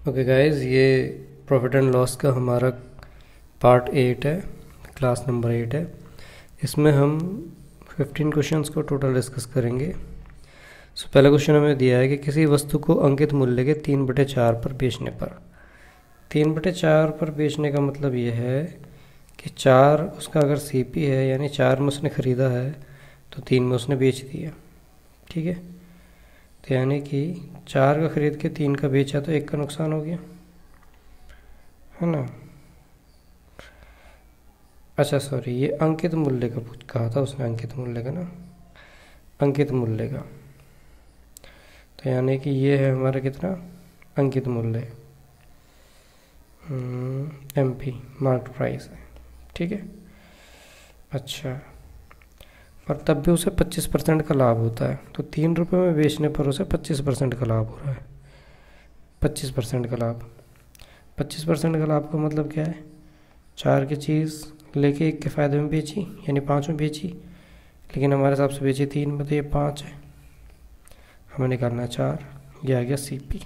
Okay guys, ये profit and loss का हमारा पार्ट 8 है, क्लास नंबर 8 है। इसमें हम 15 क्वेश्चंस को टोटल डिस्कस करेंगे। पहला क्वेश्चन हमें दिया है कि किसी वस्तु को अंकित मूल्य के 3/4 पर बेचने पर। 3/4 पर बेचने का मतलब ये है कि 4 उसका अगर सीपी है, यानी 4 में उसने ख़रीदा है तो 3 में उसने बेच दिया। ठीक है, तो यानी कि 4 का ख़रीद के 3 का बेचा तो 1 का नुकसान हो गया, है ना। अच्छा सॉरी, ये अंकित मूल्य का कहा था उसने, अंकित मूल्य का ना, अंकित मूल्य का। तो यानी कि ये है हमारा कितना अंकित मूल्य, MP मार्केट प्राइस है। ठीक है, अच्छा, और तब भी उसे 25% का लाभ होता है। तो 3 रुपये में बेचने पर उसे 25% का लाभ हो रहा है। 25% का लाभ, 25% का लाभ का मतलब क्या है? 4 की चीज़ लेके 1 के फ़ायदे में बेची, यानी 5 में बेची, लेकिन हमारे हिसाब से बेची 3 में, तो ये 5 है, हमें निकालना है 4। ये आ गया CP।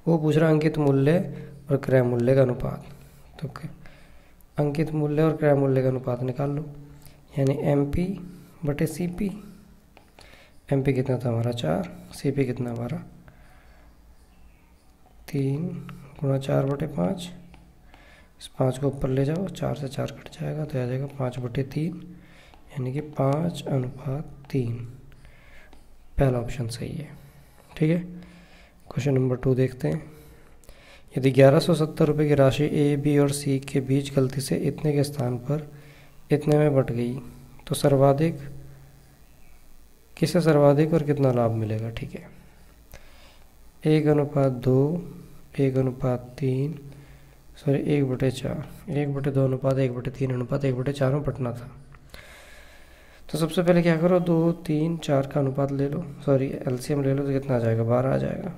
वो पूछ रहा अंकित मूल्य और क्रय मूल्य का अनुपात। तो अंकित मूल्य और क्रय मूल्य का अनुपात निकाल लो, यानी MP/CP। MP कितना था हमारा 4, CP कितना हमारा 3 × 4/5। इस 5 को ऊपर ले जाओ, 4 से 4 कट जाएगा तो आ जाएगा 5/3, यानी कि 5:3। पहला ऑप्शन सही है। ठीक है, क्वेश्चन नंबर 2 देखते हैं। यदि 1170 रुपये की राशि A, B और C के बीच गलती से इतने के स्थान पर इतने में बट गई तो सर्वाधिक किसे सर्वाधिक और कितना लाभ मिलेगा? ठीक है, 1:2, 1:3, सॉरी 1/4, 1/2 अनुपात 1/3 अनुपात 1/4 में बटना था। तो सबसे पहले क्या करो, 2, 3, 4 का अनुपात ले लो, सॉरी LCM ले लो, तो कितना आ जाएगा? 12 आ जाएगा।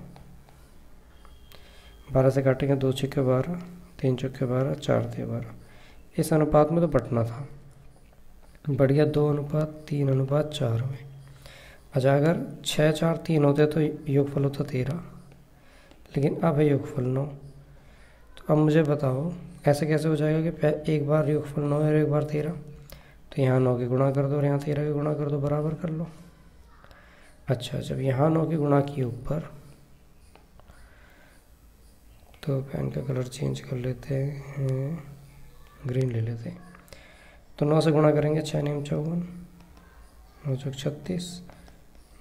12 से काटेंगे, 2 छक्के 12, 3 छक्के 12, 4 दिए 12। इस अनुपात में तो बटना था, बढ़ गया 2:3:4 में। अच्छा, अगर 6, 4, 3 होते तो योगफल होता 13, लेकिन अब है योगफल 9। तो अब मुझे बताओ ऐसे कैसे हो जाएगा कि एक बार योगफल 9 है और एक बार 13? तो यहाँ 9 की गुणा कर दो और यहाँ 13 की गुणा कर दो, बराबर कर लो। अच्छा, जब यहाँ 9 की गुणा की ऊपर, तो पेन का कलर चेंज कर लेते हैं, ग्रीन ले लेते हैं। तो 9 से गुणा करेंगे, 6 9 54, 9 चौक 36,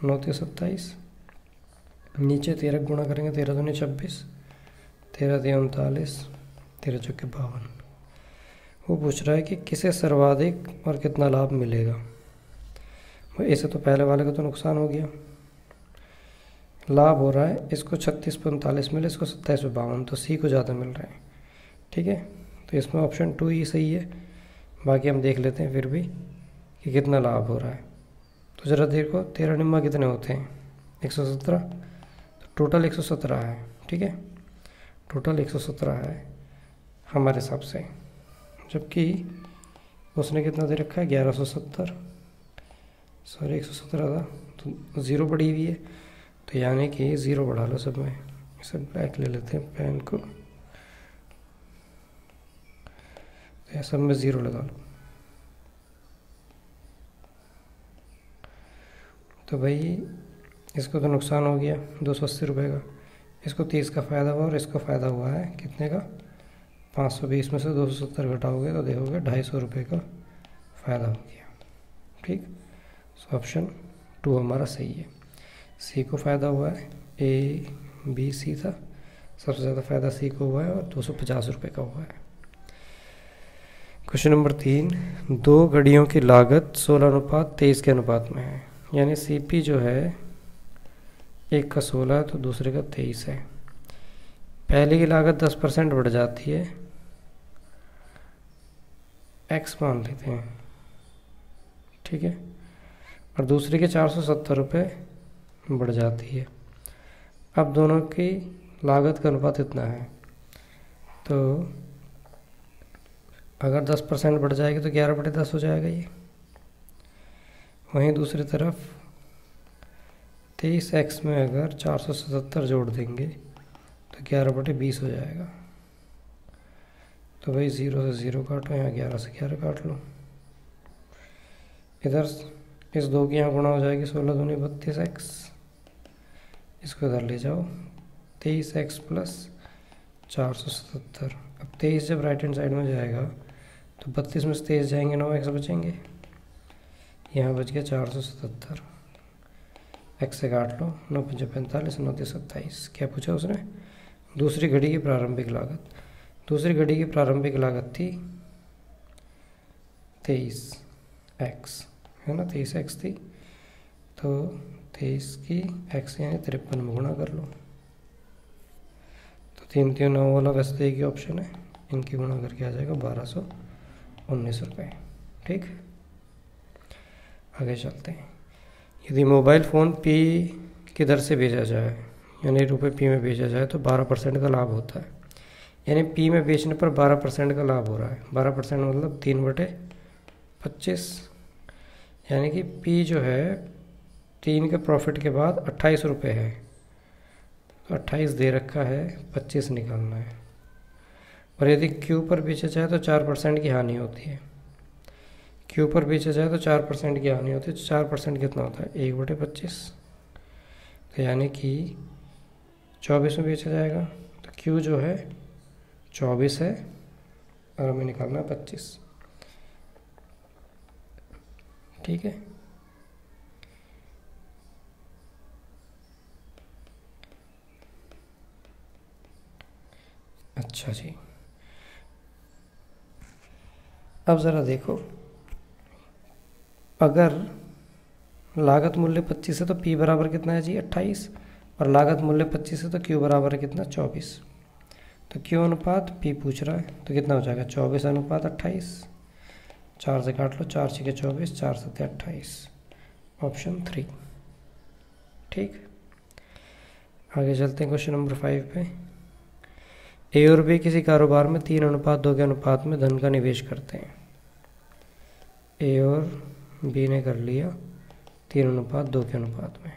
9 3 27, नीचे 13 गुणा करेंगे, 13 दूनी 26, 13 3 39, 13 चौके 52। वो पूछ रहा है कि किसे सर्वाधिक और कितना लाभ मिलेगा। इसे तो पहले वाले का तो नुकसान हो गया, लाभ हो रहा है इसको 36 पे 39 मिले, इसको 27 पे 52, तो C को ज़्यादा मिल रहा है। ठीक है, तो इसमें ऑप्शन 2 ही सही है। बाकी हम देख लेते हैं फिर भी कि कितना लाभ हो रहा है। तो ज़रा देखो, 13 निम्मा कितने होते हैं? 117, तो टोटल 117 है। ठीक है, टोटल 117 है हमारे हिसाब से, जबकि उसने कितना दे रखा है? 1170, सॉरी 117 था, तो 0 बढ़ी हुई है, तो यानी कि 0 बढ़ा लो सब में। इसे ब्लैक ले लेते हैं पेन को, तो सब में 0 लगा लो। तो भाई इसको तो नुकसान हो गया 280 रुपये का, इसको 30 का फ़ायदा हुआ और इसको फ़ायदा हुआ है कितने का? 520 में से 270 घटाओगे तो देखोगे 250 रुपये का फ़ायदा हो गया। ठीक, सो ऑप्शन 2 हमारा सही है। C को फ़ायदा हुआ है, A, B, C था, सबसे ज़्यादा फ़ायदा C को हुआ है और 250 रुपये का हुआ है। क्वेश्चन नंबर 3, 2 घड़ियों की लागत 16:23 के अनुपात में है, यानी CP जो है एक का 16 है तो दूसरे का 23 है। पहले की लागत 10% बढ़ जाती है, X मान लेते हैं, ठीक है, और दूसरे के 470 रुपये बढ़ जाती है। अब दोनों की लागत का अनुपात इतना है, तो अगर 10% बढ़ जाएगी तो 11/10 हो जाएगा ये। वहीं दूसरी तरफ 23x में अगर 477 जोड़ देंगे तो 11/20 हो जाएगा। तो भाई 0 से 0 काटो, यहाँ 11 से 11 काट लो। इधर इस 2 की यहाँ गुणा हो जाएगी, 16 दूनी 32x। इसको इधर ले जाओ, 23x प्लस 477। अब 23 जब राइट हैंड साइड में जाएगा तो 32 में से 23 जाएंगे, 9x बचेंगे। यहाँ बच गया 477। x से काट लो, 9 × 5 = 45, 9 × 3 = 27। क्या पूछा उसने? दूसरी घड़ी की प्रारंभिक लागत। दूसरी घड़ी की प्रारंभिक लागत थी 23x, है ना, 23x थी। तो 23 की x यानी 53 में गुणा कर लो। तो 3 3 9 वाला वैसे तो एक ही ऑप्शन है, इनकी गुणा करके आ जाएगा 1219 रुपये। ठीक, आगे चलते हैं। यदि मोबाइल फ़ोन P की दर से भेजा जाए, यानी रुपये P में भेजा जाए, तो 12% का लाभ होता है। यानी P में बेचने पर 12% का लाभ हो रहा है। 12% मतलब 3/25, यानी कि P जो है 3 के प्रॉफिट के बाद 28 रुपये है। तो 28 दे रखा है, 25 निकालना है। और यदि Q पर बेचा जाए तो 4% की हानि होती है। Q पर बेचा जाए तो 4% की हानि होती है। तो 4% कितना होता है? 1/25। तो यानी कि 24 में बेचा जाएगा। तो Q जो है 24 है और हमें निकालना है 25। ठीक है, अच्छा जी। अब ज़रा देखो, अगर लागत मूल्य 25 है तो P बराबर कितना है जी? 28। और लागत मूल्य 25 है तो Q बराबर है कितना? 24। तो Q अनुपात P पूछ रहा है, तो कितना हो जाएगा? 24 अनुपात 28। 4 से काट लो, 4 × 6 = 24, 4 × 7 = 28, ऑप्शन 3। ठीक, आगे चलते हैं क्वेश्चन नंबर 5 पे। ए और बी किसी कारोबार में 3:2 के अनुपात में धन का निवेश करते हैं। ए और बी ने कर लिया 3:2 के अनुपात में।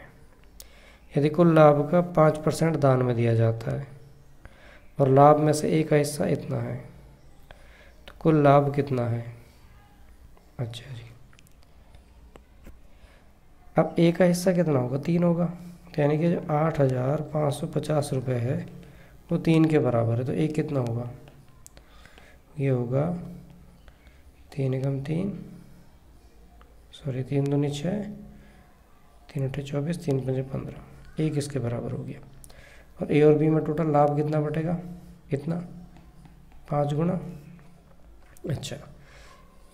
यदि कुल लाभ का 5% दान में दिया जाता है और लाभ में से एक का हिस्सा इतना है, तो कुल लाभ कितना है? अच्छा जी, अब एक का हिस्सा कितना होगा? 3 होगा। तो यानी कि जो 8,550 रुपये है वो 3 के बराबर है। तो एक कितना होगा? ये होगा 3 × 3, सॉरी 3 दूनी 6, 3 × 24, 3 × 5 = 15। एक इसके बराबर हो गया। और ए और बी में टोटल लाभ कितना बटेगा? इतना, 5 गुना। अच्छा,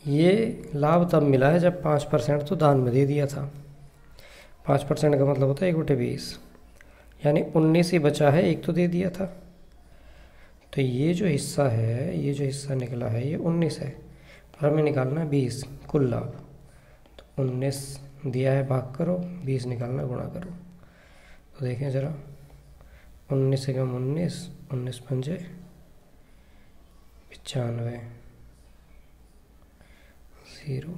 ये लाभ तब मिला है जब 5% तो दान में दे दिया था। 5% का मतलब होता है 1/20, यानी 19 ही बचा है, एक तो दे दिया था। तो ये जो हिस्सा है, ये जो हिस्सा निकला है ये 19 है और हमें निकालना है 20 कुल लाभ। तो 19 दिया है, भाग करो, 20 निकालना, गुणा करो। तो देखें ज़रा, 19 से कम 19, 19 पंजे 95, 0।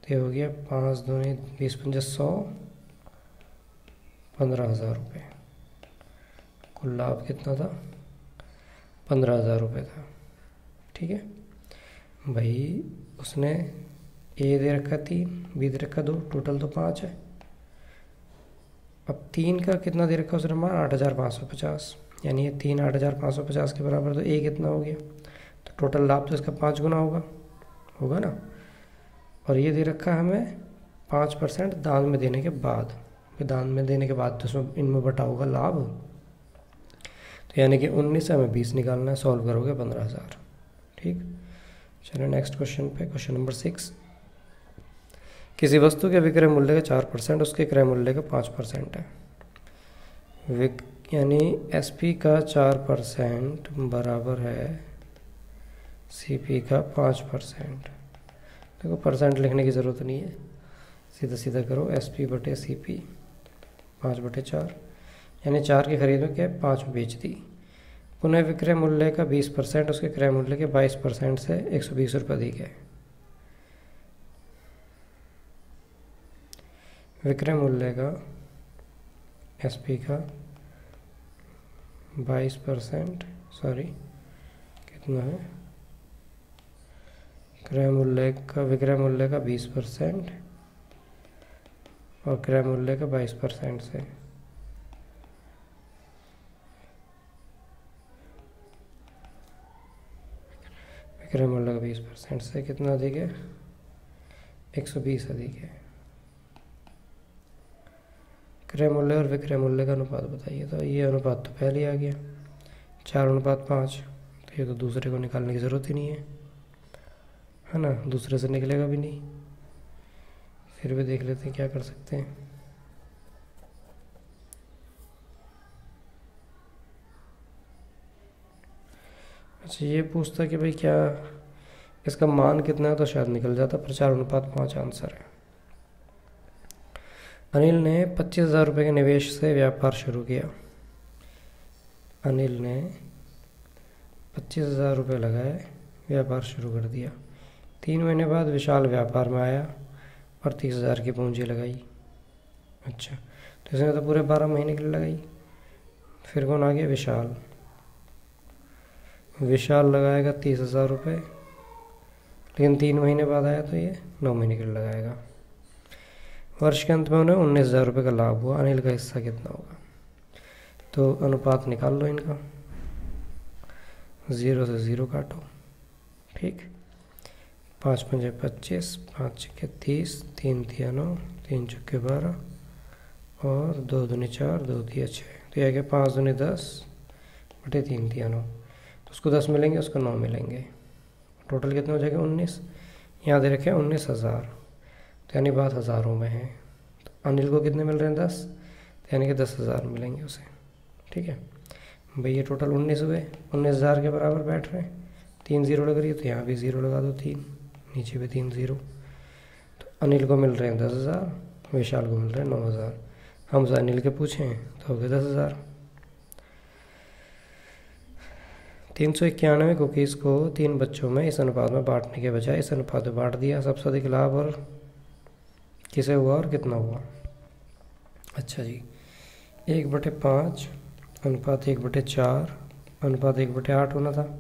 तो ये हो गया 5 दूनी 20 पंजे 100, 15,000 रुपये। कुल लाभ कितना था? 15,000 रुपये था। ठीक है भाई, उसने ए दे रखा 3, बी दे रखा 2, टोटल तो 5 है। अब 3 का कितना दे रखा उसने? 8,550, यानी ये 3 8,550 के बराबर। तो ए कितना हो गया? तो टोटल लाभ तो इसका 5 गुना होगा ना। और ये दे रखा है हमें 5% दान में देने के बाद। दान में देने के बाद तो इसमें इनमें बटा होगा लाभ। तो यानी कि 19 से हमें 20 निकालना है, सॉल्व करोगे 15,000। ठीक, चलिए नेक्स्ट क्वेश्चन पे, क्वेश्चन नंबर 6। किसी वस्तु के विक्रय मूल्य का 4% उसके क्रय मूल्य का 5% है। यानी SP का 4% बराबर है CP का 5%। देखो परसेंट लिखने की ज़रूरत नहीं है, सीधा सीधा करो, SP/CP 5/4, यानी 4 की खरीद में क्या है? 5 में बेच दी। पुनः विक्रय मूल्य का 20% उसके क्रय मूल्य के 22% से 120 रुपये दी गए। विक्रय मूल्य का SP का 22%, सॉरी कितना है, क्रय मूल्य का, विक्रय मूल्य का 20% और क्रय मूल्य का 22% से। विक्रय मूल्य का 20% से कितना अधिक है, 120 अधिक है। क्रय मूल्य और विक्रय मूल्य का अनुपात बताइए। तो ये अनुपात तो पहले आ गया 4:5, तो ये तो दूसरे को निकालने की ज़रूरत ही नहीं है ना, दूसरे से निकलेगा भी नहीं। फिर भी देख लेते हैं क्या कर सकते हैं। अच्छा, ये पूछता कि भाई क्या इसका मान कितना है, तो शायद निकल जाता, पर 4:5 आंसर है। अनिल ने 25,000 रुपये के निवेश से व्यापार शुरू किया। अनिल ने 25,000 रुपये लगाए, व्यापार शुरू कर दिया। 3 महीने बाद विशाल व्यापार में आया और 30,000 की पूंजी लगाई। अच्छा, तो इसने तो पूरे 12 महीने के लिए लगाई। फिर कौन आ गया, विशाल। विशाल लगाएगा 30,000 रुपये, लेकिन 3 महीने बाद आया तो ये 9 महीने के लिए लगाएगा। वर्ष के अंत में उन्हें 19,000 रुपये का लाभ हुआ। अनिल का हिस्सा कितना होगा? तो अनुपात निकाल लो इनका, 0 से 0 काटो, ठीक। 5 पंजे 25, 5 छक्के 30, 3 तिया 9, 3 चौके 12 और 2 दूनी 4, 2 तिया 6। तो यह क्या, 5 दूनी 10 बटे 3 तिया 9। तो उसको 10 मिलेंगे, उसको 9 मिलेंगे, टोटल कितना हो जाएगा 19। यहाँ दे रखे 19,000, तो यानी बात हज़ारों में है। तो अनिल को कितने मिल रहे हैं, 10, तो यानी कि 10,000 मिलेंगे उसे, ठीक है भाई। ये टोटल 19 हुए, 19,000 के बराबर बैठ रहे हैं। 3 0 लग रही है, तो यहाँ भी 0 लगा दो, 3 नीचे भी 3 0। तो अनिल को मिल रहे हैं 10,000, विशाल को मिल रहे हैं 9,000। हमसे अनिल के पूछें तो हो गए 10,000। 391 कुकीज़ को 3 बच्चों में इस अनुपात में बांटने के बजाय इस अनुपात में बांट दिया। सबसे अधिक लाभ और किसे हुआ और कितना हुआ? अच्छा जी, 1/5 अनुपात 1/4 अनुपात 1/8 होना था।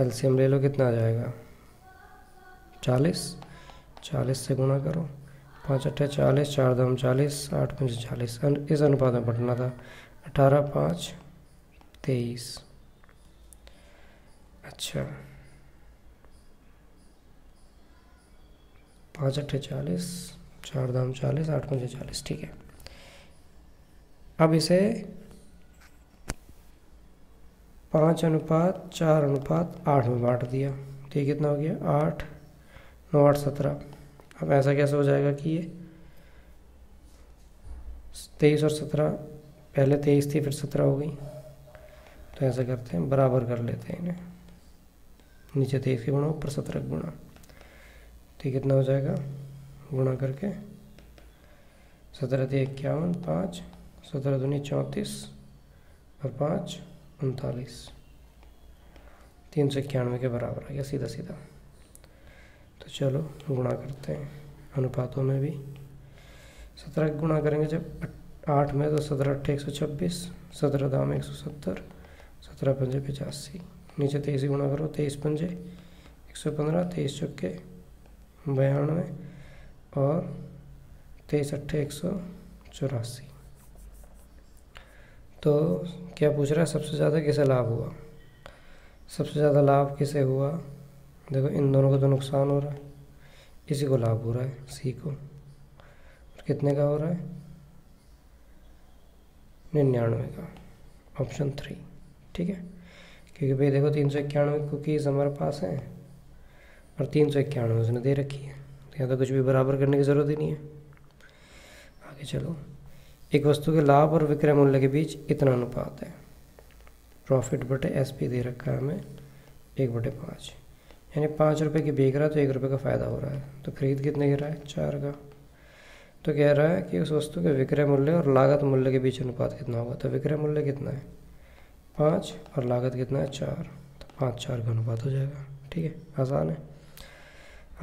एलसीएम ले लो, कितना आ जाएगा 40। 40 से गुणा करो, 5 8 40, 4 दाम 40, 8 5 40। इस अनुपात में बढ़ना था। 18 5 23। अच्छा, 5 8 40, 4 दाम 40, 8 5 40, ठीक है। अब इसे 5:4:8 में बांट दिया, तो ये कितना हो गया 8 9 8 17। अब ऐसा कैसे हो जाएगा कि ये 23 और 17, पहले 23 थी फिर 17 हो गई। तो ऐसा करते हैं, बराबर कर लेते हैं इन्हें, नीचे 23 के गुणा ऊपर 17 के गुणा। तो ये कितना हो जाएगा, गुणा करके 17 × 51, 5 17 दूनी 34 और 5 39। 391 के बराबर आ गया सीधा सीधा। तो चलो गुणा करते हैं अनुपातों में भी। 17 के गुणा करेंगे जब 8 में, तो 17 8 126, 17 दाम 170, 17 पंजे 85। नीचे 23 गुणा करो, 23 पंजे 115, 23 चौके 92 और 23 अट्ठे 184। तो क्या पूछ रहा है, सबसे ज़्यादा किसे लाभ हुआ? सबसे ज़्यादा लाभ किसे हुआ? देखो इन दोनों को तो नुकसान हो रहा है, इसी को लाभ हो रहा है, सी को। और कितने का हो रहा है, 99 का, ऑप्शन 3, ठीक है। क्योंकि भाई देखो 391 कुकीज़ हमारे पास हैं और 391 उसने दे रखी है, तो यहाँ तो कुछ भी बराबर करने की ज़रूरत ही नहीं है। आगे चलो, एक वस्तु के लाभ और विक्रय मूल्य के बीच इतना अनुपात है, प्रॉफिट बटे एसपी दे रखा है हमें 1/5, यानी 5 रुपये की बिक रहा है तो 1 रुपये का फ़ायदा हो रहा है। तो खरीद कितने की रहा है, 4 का। तो कह रहा है कि उस वस्तु के विक्रय मूल्य और लागत मूल्य के बीच अनुपात कितना होगा। तो विक्रय मूल्य कितना है 5 और लागत कितना है 4, तो 5:4 का अनुपात हो जाएगा, ठीक है, आसान है।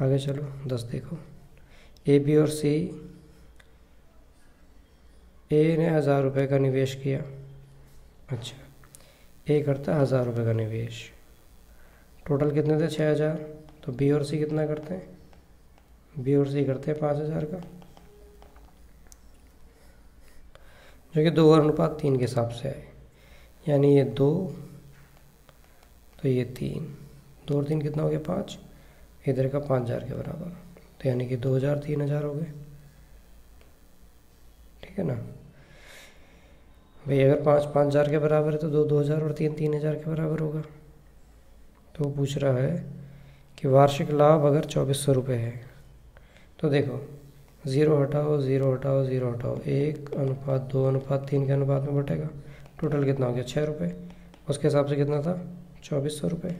आगे चलो 10 देखो, ए बी और सी। ए ने 1,000 रुपये का निवेश किया अच्छा, ए करता है 1000 रुपये का निवेश, टोटल कितने थे 6000, तो बी और सी कितना करते हैं, बी और सी करते हैं 5000 का, जो कि 2:3 के हिसाब से है, यानी ये 2 तो ये 3, 2 और 3 कितना हो गया 5, इधर का 5000 के बराबर, तो यानी कि 2000 3000 हो गए, ठीक है ना भाई। अगर 5 5000 के बराबर है तो 2 2000 और 3 3000 के बराबर होगा। तो वो पूछ रहा है कि वार्षिक लाभ अगर 2400 रुपये है, तो देखो 0 हटाओ 0 हटाओ 0 हटाओ, 1:2:3 के अनुपात में बटेगा, टोटल कितना हो गया 6 रुपये, उसके हिसाब से कितना था 2400 रुपये,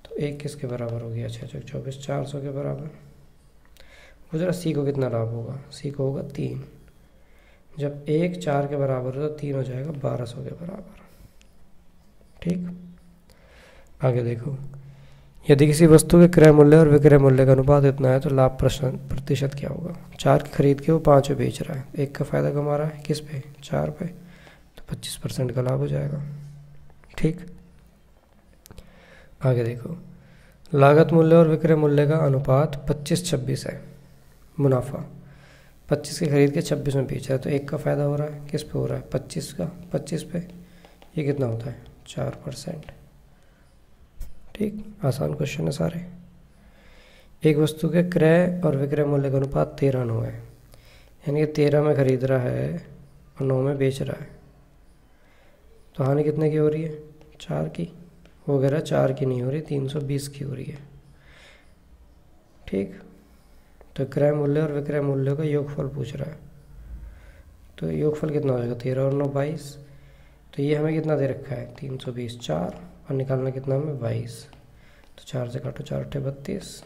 तो 1 किसके बराबर हो गया 6 चौक 24, 400 के बराबर। पूछ रहा सी को कितना लाभ होगा, सी को होगा 3, जब 1 4 के बराबर है तो 3 हो जाएगा 1200 के बराबर, ठीक। आगे देखो, यदि किसी वस्तु के क्रय मूल्य और विक्रय मूल्य का अनुपात इतना है तो लाभ प्रतिशत क्या होगा। 4 की खरीद के वो 5 पे बेच रहा है, 1 का फायदा कमा रहा है किस पे 4 पे, तो 25% का लाभ हो जाएगा, ठीक। आगे देखो, लागत मूल्य और विक्रय मूल्य का अनुपात 25-26 है, मुनाफा 25 के खरीद के 26 में बेच रहा है, तो 1 का फायदा हो रहा है किस पे हो रहा है 25 का, 25 पे, ये कितना होता है 4%, ठीक। आसान क्वेश्चन है सारे। एक वस्तु के क्रय और विक्रय मूल्य का अनुपात 13:9 है, यानी कि 13 में खरीद रहा है और 9 में बेच रहा है, तो हानि कितने की हो रही है 4 की, वो कह रहा है 4 की नहीं हो रही 320 की हो रही है, ठीक। तो क्रय मूल्य और विक्रय मूल्य का योगफल पूछ रहा है, तो योगफल कितना हो जाएगा 13 और 9 22, तो ये हमें कितना दे रखा है 320 4, और निकालना कितना हमें 22, तो 4 से काटो 4 × 32,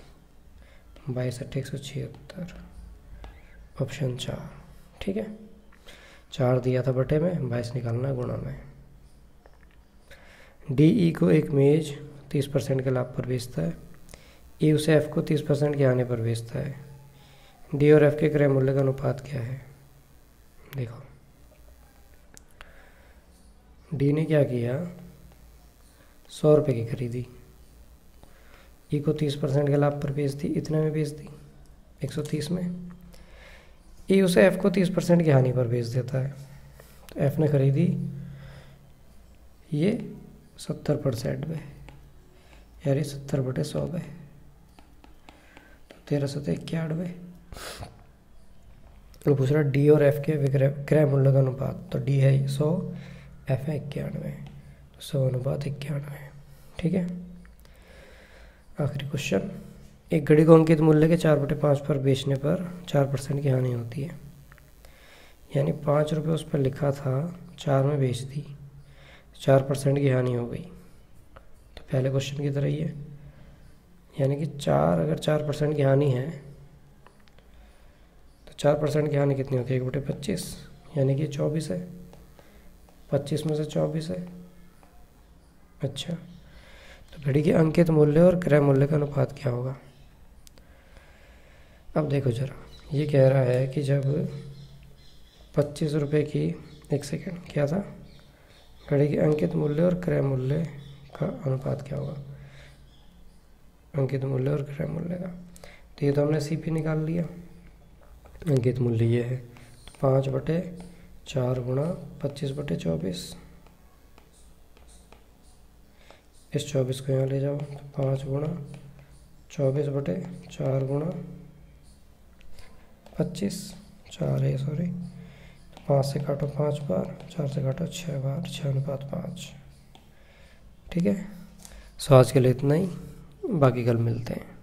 22 × 176, ऑप्शन 4, ठीक है। 4 दिया था बटे में, 22 निकालना गुणा में। डी ई को एक मेज 30% के लाभ पर बेचता है, ई उसे एफ को 30% के हानि पर बेचता है, डी और एफ के क्रय मूल्य का अनुपात क्या है। देखो डी ने क्या किया 100 रुपये की खरीदी, ई को 30% के लाभ पर बेच दी, इतने में बेच दी 130 में, ई उसे एफ को 30% की हानि पर बेच देता है, तो एफ ने खरीदी ये 70% में, यानी 70/100 में, 1391। तो पूछ रहा डी और एफ के क्रय मूल्य का अनुपात, तो डी है 100, एफ है 91, तो 100:91, ठीक है। आखिरी क्वेश्चन, एक घड़ी को अंकित मूल्य के 4/5 पर बेचने पर 4% की हानि होती है, यानी 5 रुपये उस पर लिखा था, 4 में बेच दी, 4% की हानि हो गई, तो पहले क्वेश्चन की तरह ही है, यानी कि 4 अगर 4% की हानि है तो 4% की हानि कितनी होती है 1/25, यानी कि 24 है, 25 में से 24 है। अच्छा, तो घड़ी के अंकित मूल्य और क्रय मूल्य का अनुपात क्या होगा। अब देखो जरा, ये कह रहा है कि जब 25 रुपये की, एक सेकेंड क्या था, घड़ी के अंकित मूल्य और क्रय मूल्य का अनुपात क्या होगा, अंकित मूल्य और क्रय मूल्य का, तो ये तो हमने सीपी निकाल लिया, अंकित मूल्य ये है, तो 5/4 गुणा 25/24, इस 24 को यहाँ ले जाओ, तो 5 गुणा 24/4 गुणा 25, 4 है सॉरी, तो 5 से काटो 5 बार, 4 से काटो 6 बार, 6:5, ठीक है। सो आज के लिए इतना ही, बाकी कल मिलते हैं।